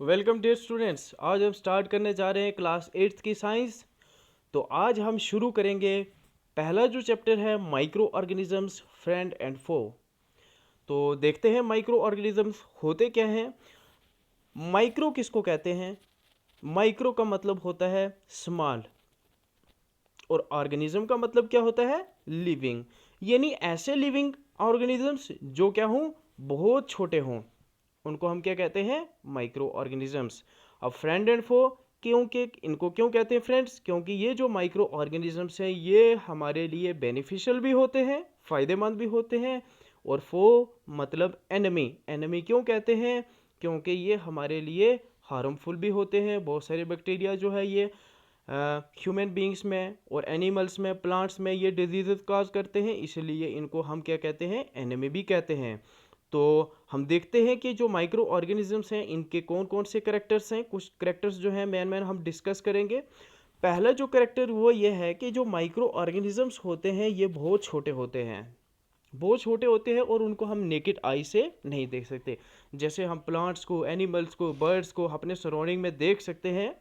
Welcome dear students. आज हम start करने जा रहे हैं क्लास 8th की साइंस। तो आज हम शुरू करेंगे पहला जो चैप्टर है माइक्रो ऑर्गेनिजम्स फ्रेंड एंड फो। तो देखते हैं माइक्रो ऑर्गेनिजम्स होते क्या हैं। माइक्रो किसको कहते हैं? माइक्रो का मतलब होता है स्मॉल और ऑर्गेनिज्म का मतलब क्या होता है? लिविंग। यानी ऐसे लिविंग ऑर्गेनिजम्स जो क्या हों, बहुत छोटे हों, उनको हम क्या कहते हैं? Micro organisms. अब फ्रेंड एंड फो, क्योंकि इनको क्यों कहते हैं फ्रेंड्स? क्योंकि ये जो माइक्रो ऑर्गेनिजम्स हैं ये हमारे लिए बेनिफिशियल भी होते हैं, फ़ायदेमंद भी होते हैं। और फो मतलब एनिमी। एनिमी क्यों कहते हैं? क्योंकि ये हमारे लिए हार्मफुल भी होते हैं। बहुत सारे बैक्टीरिया जो है ये ह्यूमन बींग्स में और एनिमल्स में, प्लांट्स में ये डिजीज़ काज करते हैं, इसलिए इनको हम क्या कहते हैं? एनिमी भी कहते हैं। तो हम देखते हैं कि जो माइक्रो ऑर्गेनिजम्स हैं इनके कौन कौन से करेक्टर्स हैं। कुछ करेक्टर्स जो हैं मैन हम डिस्कस करेंगे। पहला जो करेक्टर वो ये है कि जो माइक्रो ऑर्गेनिजम्स होते हैं ये बहुत छोटे होते हैं, बहुत छोटे होते हैं और उनको हम नेकेड आई से नहीं देख सकते। जैसे हम प्लांट्स को, एनिमल्स को, बर्ड्स को अपने सराउंडिंग में देख सकते हैं,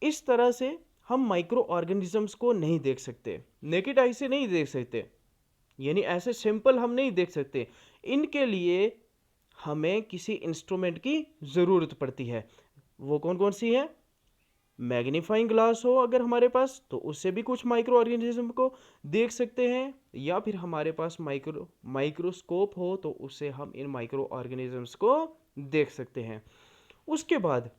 इस तरह से हम माइक्रो ऑर्गेनिजम्स को नहीं देख सकते, नेकेड आई से नहीं देख सकते। यानी ऐसे सिंपल हम नहीं देख सकते। इनके लिए हमें किसी इंस्ट्रूमेंट की ज़रूरत पड़ती है। वो कौन कौन सी है? मैग्नीफाइंग ग्लास हो अगर हमारे पास तो उससे भी कुछ माइक्रो ऑर्गेनिज्म को देख सकते हैं, या फिर हमारे पास माइक्रोस्कोप हो तो उससे हम इन माइक्रो ऑर्गेनिजम्स को देख सकते हैं। उसके बाद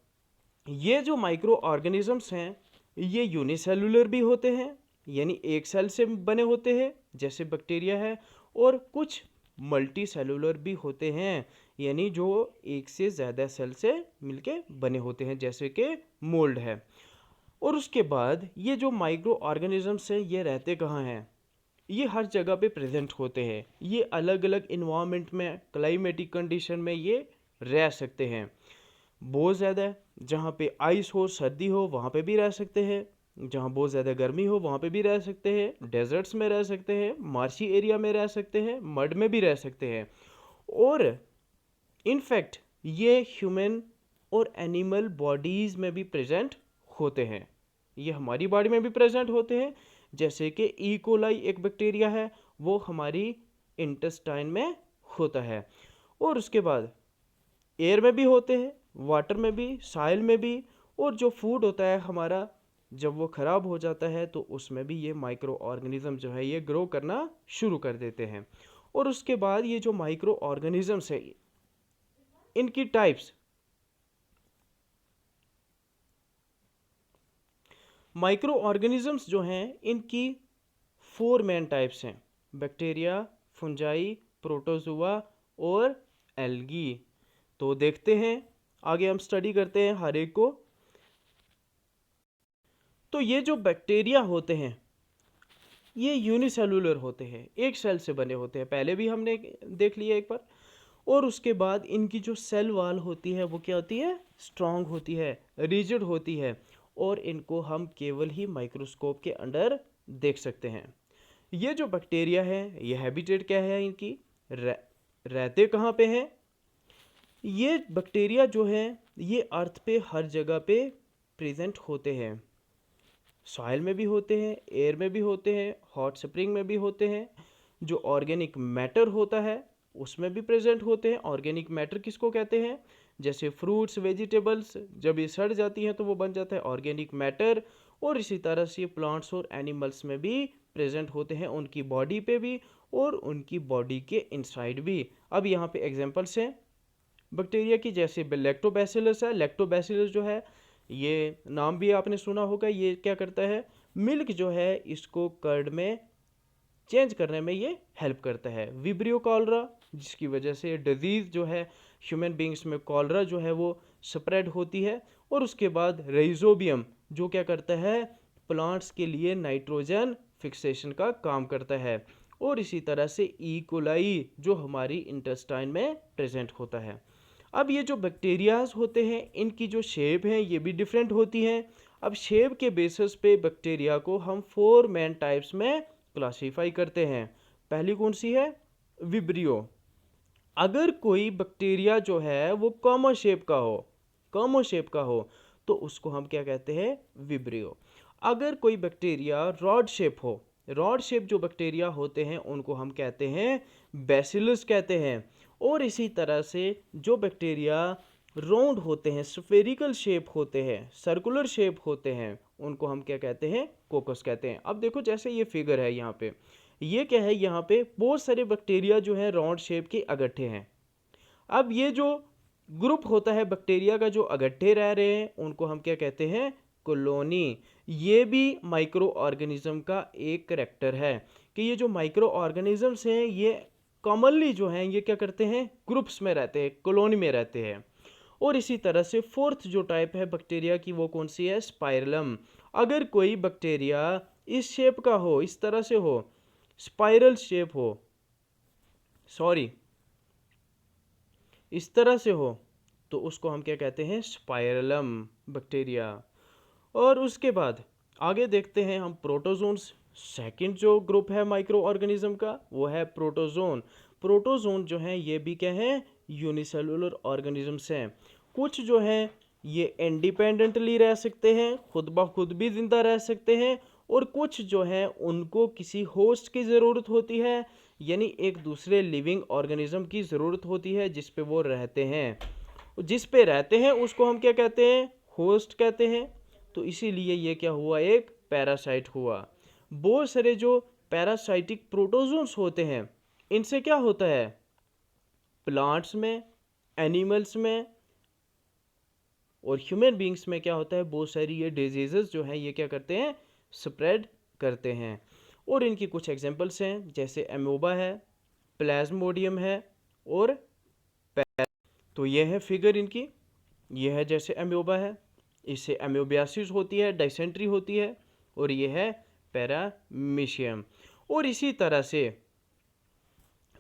ये जो माइक्रो ऑर्गेनिजम्स हैं ये यूनिसेलुलर भी होते हैं, यानी एक सेल से बने होते हैं जैसे बैक्टीरिया है, और कुछ मल्टी सेलुलर भी होते हैं, यानी जो एक से ज़्यादा सेल से मिलके बने होते हैं जैसे कि मोल्ड है। और उसके बाद ये जो माइक्रो ऑर्गेनिजम्स हैं ये रहते कहाँ हैं? ये हर जगह पे प्रेजेंट होते हैं। ये अलग अलग इन्वायरमेंट में, क्लाइमेटिक कंडीशन में ये रह सकते हैं। बहुत ज़्यादा जहाँ पे आइस हो, सर्दी हो, वहाँ पे भी रह सकते हैं। जहाँ बहुत ज़्यादा गर्मी हो वहाँ पे भी रह सकते हैं। डेजर्ट्स में रह सकते हैं, मार्शी एरिया में रह सकते हैं, मड में भी रह सकते हैं। और इनफैक्ट ये ह्यूमन और एनिमल बॉडीज़ में भी प्रेजेंट होते हैं। ये हमारी बॉडी में भी प्रेजेंट होते हैं। जैसे कि ई कोलाई एक बैक्टीरिया है, वो हमारी इंटेस्टाइन में होता है। और उसके बाद एयर में भी होते हैं, वाटर में भी, साइल में भी। और जो फूड होता है हमारा, जब वो ख़राब हो जाता है तो उसमें भी ये माइक्रो ऑर्गेनिज्म जो है ये ग्रो करना शुरू कर देते हैं। और उसके बाद ये जो माइक्रो ऑर्गेनिजम्स है इनकी टाइप्स, माइक्रो ऑर्गेनिजम्स जो हैं इनकी 4 मेन टाइप्स हैं: बैक्टीरिया, फंजाई, प्रोटोजुआ और एल्गी। तो देखते हैं, आगे हम स्टडी करते हैं हर एक को। तो ये जो बैक्टीरिया होते हैं ये यूनिसेलुलर होते हैं, एक सेल से बने होते हैं, पहले भी हमने देख लिया एक बार। और उसके बाद इनकी जो सेल वॉल होती है वो क्या होती है? स्ट्रांग होती है, रिजिड होती है, और इनको हम केवल ही माइक्रोस्कोप के अंडर देख सकते हैं। ये जो बैक्टीरिया है ये हैबिटेट क्या है इनकी? रहते कहाँ पे हैं? ये बैक्टीरिया जो है ये अर्थ पे हर जगह पे प्रेजेंट होते हैं। सॉइल में भी होते हैं, एयर में भी होते हैं, हॉट स्प्रिंग में भी होते हैं। जो ऑर्गेनिक मैटर होता है उसमें भी प्रेजेंट होते हैं। ऑर्गेनिक मैटर किसको कहते हैं? जैसे फ्रूट्स, वेजिटेबल्स, जब ये सड़ जाती हैं तो वो बन जाता है ऑर्गेनिक मैटर। और इसी तरह से प्लांट्स और एनिमल्स में भी प्रेजेंट होते हैं, उनकी बॉडी पे भी और उनकी बॉडी के इनसाइड भी। अब यहाँ पे एग्जांपल्स हैं बैक्टीरिया की, जैसे लैक्टोबैसिलस है। लैक्टोबैसिलस जो है ये नाम भी आपने सुना होगा। ये क्या करता है? मिल्क जो है इसको कर्ड में चेंज करने में ये हेल्प करता है। विब्रियो कॉलरा, जिसकी वजह से डिजीज़ जो है ह्यूमन बींग्स में कॉलरा जो है वो स्प्रेड होती है। और उसके बाद राइजोबियम जो क्या करता है? प्लांट्स के लिए नाइट्रोजन फिक्सेशन का काम करता है। और इसी तरह से ई कोलाई जो हमारी इंटेस्टाइन में प्रेजेंट होता है। अब ये जो बैक्टीरियाज होते हैं इनकी जो शेप है ये भी डिफरेंट होती हैं। अब शेप के बेसिस पे बैक्टीरिया को हम 4 मेन टाइप्स में क्लासीफाई करते हैं। पहली कौन सी है? विब्रियो। अगर कोई बैक्टीरिया जो है वो कॉमन शेप का हो, कॉमो शेप का हो तो उसको हम क्या कहते हैं, विब्रियो। अगर कोई बैक्टीरिया रॉड शेप हो, रॉड शेप जो बैक्टीरिया होते हैं उनको हम कहते हैं बैसिलस कहते हैं। और इसी तरह से जो बैक्टीरिया राउंड होते हैं, स्फेरिकल शेप होते हैं, सर्कुलर शेप होते हैं, उनको हम क्या कहते हैं, कोकस कहते हैं। अब देखो जैसे ये फिगर है यहाँ पे, ये क्या है, यहाँ पे बहुत सारे बैक्टीरिया जो है राउंड शेप के इकट्ठे हैं। अब ये जो ग्रुप होता है बैक्टीरिया का जो इकट्ठे रह रहे हैं उनको हम क्या कहते हैं, कॉलोनी। ये भी माइक्रो ऑर्गेनिज्म का एक करैक्टर है कि ये जो माइक्रो ऑर्गेनिजम्स हैं ये कॉमनली जो हैं ये क्या करते हैं, ग्रुप्स में रहते हैं, कॉलोनी में रहते हैं। और इसी तरह से फोर्थ जो टाइप है बैक्टीरिया की वो कौन सी है, स्पाइरलम। अगर कोई बैक्टीरिया इस शेप का हो, इस तरह से हो, स्पाइरल शेप हो, सॉरी इस तरह से हो, तो उसको हम क्या कहते हैं, स्पाइरलम बैक्टीरिया। और उसके बाद आगे देखते हैं हम प्रोटोजोन्स। सेकंड जो ग्रुप है माइक्रो ऑर्गेनिज्म का वो है प्रोटोजोन। प्रोटोजोन जो है ये भी क्या है, यूनिसेलुलर ऑर्गेनिजम्स हैं। कुछ जो है ये इंडिपेंडेंटली रह सकते हैं, खुद ब खुद भी जिंदा रह सकते हैं, और कुछ जो है उनको किसी होस्ट की ज़रूरत होती है, यानी एक दूसरे लिविंग ऑर्गेनिज्म की ज़रूरत होती है जिस पे वो रहते हैं। जिस पे रहते हैं उसको हम क्या कहते हैं, होस्ट कहते हैं। तो इसीलिए ये क्या हुआ, एक पैरासाइट हुआ। बहुत सारे जो पैरासाइटिक प्रोटोजोन्स होते हैं इनसे क्या होता है, प्लांट्स में, एनिमल्स में और ह्यूमन बींग्स में क्या होता है, बहुत सारी ये डिजीजेस जो हैं ये क्या करते हैं, स्प्रेड करते हैं। और इनकी कुछ एग्जांपल्स हैं जैसे एमोबा है, प्लाज्मोडियम है और तो ये है फिगर इनकी, ये है जैसे एमोबा है, इससे एमोबियासिस होती है, डाइसेंट्री होती है, और ये है पैरामीशियम। और इसी तरह से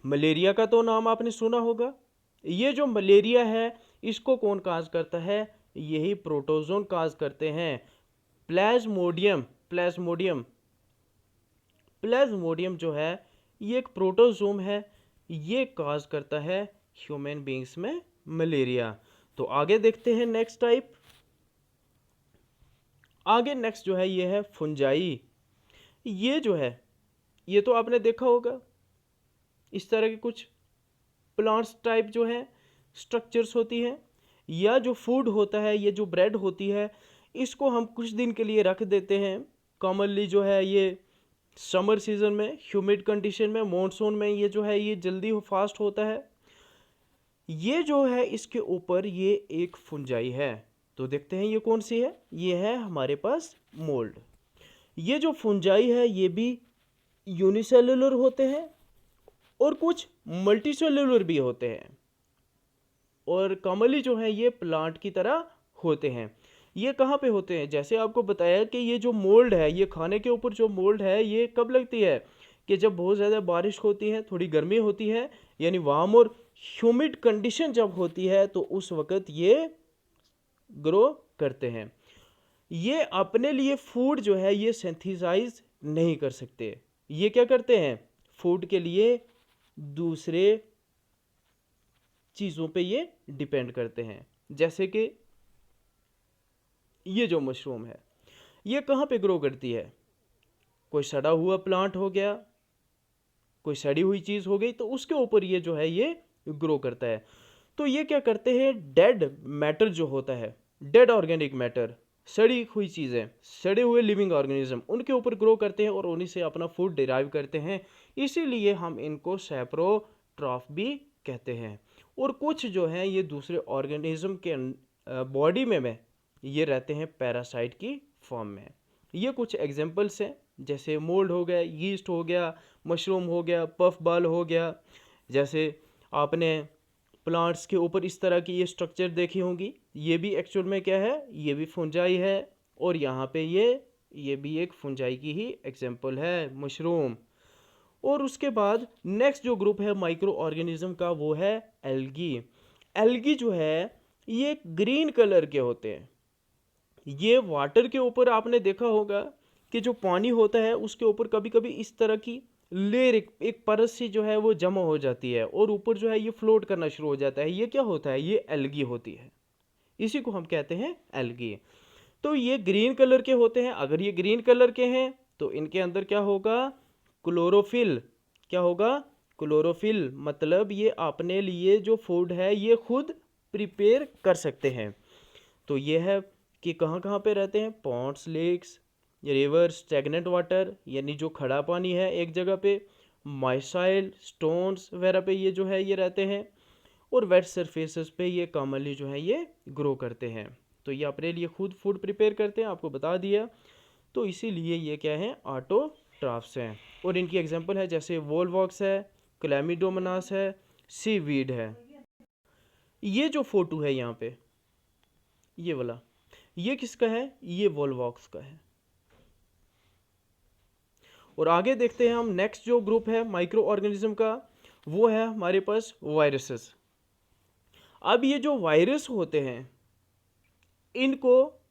मलेरिया का तो नाम आपने सुना होगा। ये जो मलेरिया है इसको कौन काज करता है, यही प्रोटोजोन काज करते हैं। प्लाज्मोडियम प्लाज्मोडियम प्लाज्मोडियम जो है ये एक प्रोटोजोम है, ये काज करता है ह्यूमन बींग्स में मलेरिया। तो आगे देखते हैं नेक्स्ट टाइप। आगे नेक्स्ट जो है ये है फुंजाई। ये जो है ये तो आपने देखा होगा, इस तरह के कुछ प्लांट्स टाइप जो है स्ट्रक्चर्स होती है, या जो फूड होता है, ये जो ब्रेड होती है, इसको हम कुछ दिन के लिए रख देते हैं। कॉमनली जो है ये समर सीजन में, ह्यूमिड कंडीशन में, मॉनसून में ये जो है ये जल्दी फास्ट होता है। ये जो है इसके ऊपर ये एक फुंजाई है। तो देखते हैं ये कौन सी है, ये है हमारे पास मोल्ड। ये जो फुंजाई है ये भी यूनिसेलुलर होते हैं और कुछ मल्टीसेलुलर भी होते हैं, और कॉमनली जो है ये प्लांट की तरह होते हैं। ये कहाँ पे होते हैं, जैसे आपको बताया कि ये जो मोल्ड है, ये खाने के ऊपर जो मोल्ड है ये कब लगती है, कि जब बहुत ज़्यादा बारिश होती है, थोड़ी गर्मी होती है, यानी वार्म और ह्यूमिड कंडीशन जब होती है तो उस वक्त ये ग्रो करते हैं। ये अपने लिए फूड जो है ये सिंथेसाइज नहीं कर सकते। ये क्या करते हैं, फूड के लिए दूसरे चीज़ों पे ये डिपेंड करते हैं। जैसे कि ये जो मशरूम है ये कहाँ पे ग्रो करती है, कोई सड़ा हुआ प्लांट हो गया, कोई सड़ी हुई चीज़ हो गई, तो उसके ऊपर ये जो है ये ग्रो करता है। तो ये क्या करते हैं, डेड मैटर जो होता है, डेड ऑर्गेनिक मैटर, सड़ी हुई चीज़ें, सड़े हुए लिविंग ऑर्गेनिज्म, उनके ऊपर ग्रो करते हैं और उन्हीं से अपना फूड डिराइव करते हैं। इसीलिए हम इनको सैप्रोट्रॉफ भी कहते हैं। और कुछ जो हैं ये दूसरे ऑर्गेनिज्म के बॉडी में ये रहते हैं पैरासाइट की फॉर्म में। ये कुछ एग्जांपल्स हैं जैसे मोल्ड हो गया, यीस्ट हो गया, मशरूम हो गया, पफ बॉल हो गया। जैसे आपने प्लांट्स के ऊपर इस तरह की ये स्ट्रक्चर देखी होंगी, ये भी एक्चुअल में क्या है, ये भी फुंजाई है, और यहाँ पे ये भी एक फुंजाई की ही एग्जांपल है, मशरूम। और उसके बाद नेक्स्ट जो ग्रुप है माइक्रो ऑर्गेनिज्म का वो है एल्गी। एल्गी जो है ये ग्रीन कलर के होते हैं। ये वाटर के ऊपर आपने देखा होगा कि जो पानी होता है उसके ऊपर कभी कभी इस तरह की लेयर, एक परत सी जो है वो जमा हो जाती है और ऊपर जो है ये फ्लोट करना शुरू हो जाता है। ये क्या होता है, ये एल्गी होती है। इसी को हम कहते हैं एल्गी। तो ये ग्रीन कलर के होते हैं। अगर ये ग्रीन कलर के हैं तो इनके अंदर क्या होगा, क्लोरोफिल। क्या होगा, क्लोरोफिल। मतलब ये अपने लिए जो फूड है ये खुद प्रिपेयर कर सकते हैं। तो ये है कि कहाँ कहाँ पे रहते हैं, ponds, lakes, rivers, stagnant water यानी जो खड़ा पानी है एक जगह पे, माइसाइल, स्टोन्स वगैरह पे ये जो है ये रहते हैं, और वेट सरफेसेस पे ये कॉमनली जो है ये ग्रो करते हैं। तो ये अपने लिए खुद फूड प्रिपेयर करते हैं, आपको बता दिया। तो इसीलिए ये क्या है, ऑटोट्रॉफ्स हैं। और इनकी एग्जांपल है जैसे वोलवॉक्स है, क्लैमिडोमोनास है, सीवीड है। ये जो फोटो है यहाँ पे ये वाला, ये किसका है, ये वोलवॉक्स का है। और आगे देखते हैं हम नेक्स्ट जो ग्रुप है माइक्रो ऑर्गेनिज्म का, वो है हमारे पास वायरसेस। अब ये जो वायरस होते हैं इनको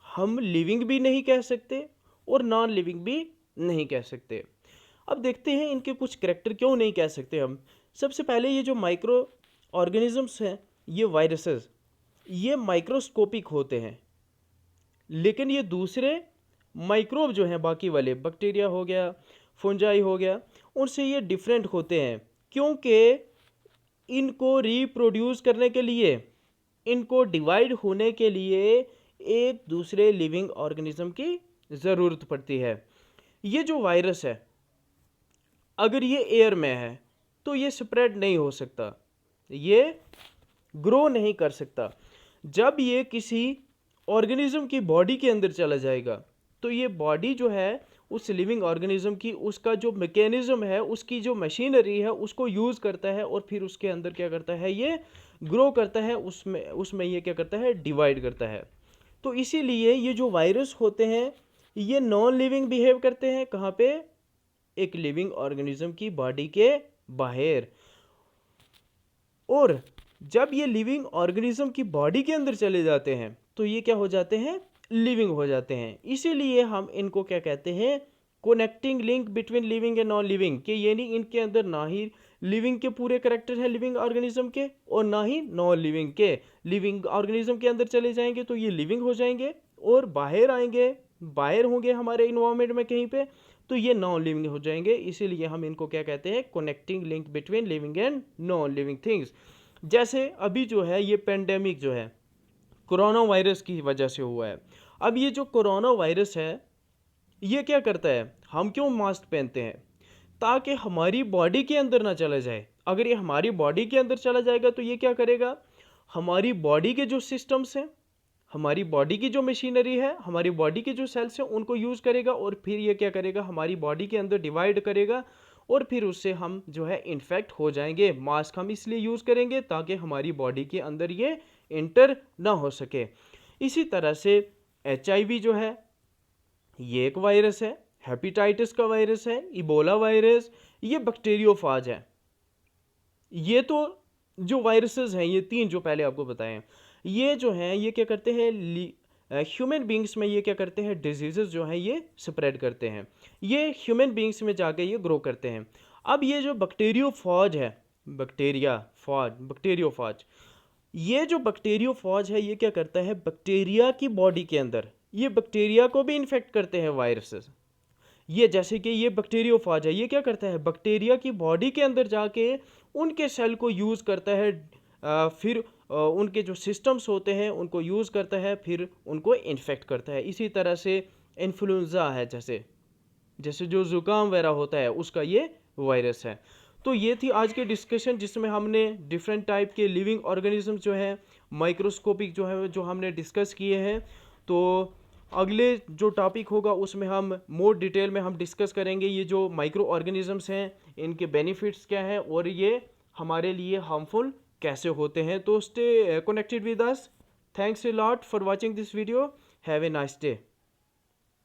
हम लिविंग भी नहीं कह सकते और नॉन लिविंग भी नहीं कह सकते। अब देखते हैं इनके कुछ करैक्टर क्यों नहीं कह सकते हम। सबसे पहले ये जो माइक्रो ऑर्गेनिजम्स हैं, ये वायरसेस, ये माइक्रोस्कोपिक होते हैं, लेकिन ये दूसरे माइक्रोब जो हैं बाकी वाले, बैक्टीरिया हो गया, फंजाई हो गया, उनसे ये डिफरेंट होते हैं, क्योंकि इनको रिप्रोड्यूस करने के लिए, इनको डिवाइड होने के लिए एक दूसरे लिविंग ऑर्गेनिज्म की ज़रूरत पड़ती है। ये जो वायरस है अगर ये एयर में है तो ये स्प्रेड नहीं हो सकता, ये ग्रो नहीं कर सकता। जब ये किसी ऑर्गेनिज्म की बॉडी के अंदर चला जाएगा तो ये बॉडी जो है उस लिविंग ऑर्गेनिज्म की, उसका जो मैकेनिज्म है, उसकी जो मशीनरी है उसको यूज़ करता है और फिर उसके अंदर क्या करता है, ये ग्रो करता है, उसमें ये क्या करता है, डिवाइड करता है। तो इसीलिए ये जो वायरस होते हैं ये नॉन लिविंग बिहेव करते हैं। कहाँ पे, एक लिविंग ऑर्गेनिज्म की बॉडी के बाहर। और जब ये लिविंग ऑर्गेनिज्म की बॉडी के अंदर चले जाते हैं तो ये क्या हो जाते हैं, लिविंग हो जाते हैं। इसीलिए हम इनको क्या कहते हैं, connecting link between living and non living, कि यानी इनके अंदर ना ही लिविंग के पूरे करेक्टर है लिविंग ऑर्गेनिज्म के और ना ही नॉन लिविंग के। लिविंग ऑर्गेनिज्म के अंदर चले जाएंगे तो ये लिविंग हो जाएंगे, और बाहर आएंगे, बाहर होंगे हमारे इन्वायरमेंट में कहीं पे, तो ये नॉन लिविंग हो जाएंगे। इसीलिए हम इनको क्या कहते हैं, connecting link between living and non living things. जैसे अभी जो है ये पेंडेमिक जो है कोरोना वायरस की वजह से हुआ है। अब ये जो कोरोना वायरस है ये क्या करता है, हम क्यों मास्क पहनते हैं, ताकि हमारी बॉडी के अंदर ना चला जाए। अगर ये हमारी बॉडी के अंदर चला जाएगा तो ये क्या करेगा, हमारी बॉडी के जो सिस्टम्स हैं, हमारी बॉडी की जो मशीनरी है, हमारी बॉडी के जो सेल्स हैं उनको यूज़ करेगा, और फिर ये क्या करेगा, हमारी बॉडी के अंदर डिवाइड करेगा, और फिर उससे हम जो है इन्फेक्ट हो जाएंगे। मास्क हम इसलिए यूज़ करेंगे ताकि हमारी बॉडी के अंदर ये इंटर ना हो सके। इसी तरह से HIV जो है ये एक वायरस है, हेपेटाइटिस का वायरस है, इबोला वायरस, ये बैक्टीरियोफाज है। ये तो जो वायरसेस हैं ये तीन जो पहले आपको बताए हैं, ये जो हैं ये क्या करते हैं, ह्यूमन बींग्स में ये क्या करते हैं, डिजीजेस जो हैं ये स्प्रेड करते हैं, ये ह्यूमन बींग्स में जाके ये ग्रो करते हैं। अब ये जो बैक्टीरियोफाज है, बैक्टीरियोफाज, ये जो बैक्टीरियोफाज है ये क्या करता है, बैक्टीरिया की बॉडी के अंदर ये बैक्टीरिया को भी इन्फेक्ट करते हैं वायरसेस। ये जैसे कि ये बैक्टीरियोफाज है, ये क्या करता है, बैक्टीरिया की बॉडी के अंदर जाके उनके सेल को यूज़ करता है, फिर उनके जो सिस्टम्स होते हैं उनको यूज़ करता है, फिर उनको इन्फेक्ट करता है। इसी तरह से इन्फ्लुएंजा है, जैसे जो ज़ुकाम वगैरह होता है उसका ये वायरस है। तो ये थी आज की डिस्कशन जिसमें हमने डिफरेंट टाइप के लिविंग ऑर्गेनिज्म जो है माइक्रोस्कोपिक जो है जो हमने डिस्कस किए हैं। तो अगले जो टॉपिक होगा उसमें हम मोर डिटेल में हम डिस्कस करेंगे ये जो माइक्रो ऑर्गेनिजम्स हैं इनके बेनिफिट्स क्या हैं और ये हमारे लिए हार्मफुल कैसे होते हैं। तो stay connected with us. Thanks a lot for watching this video. Have a nice day.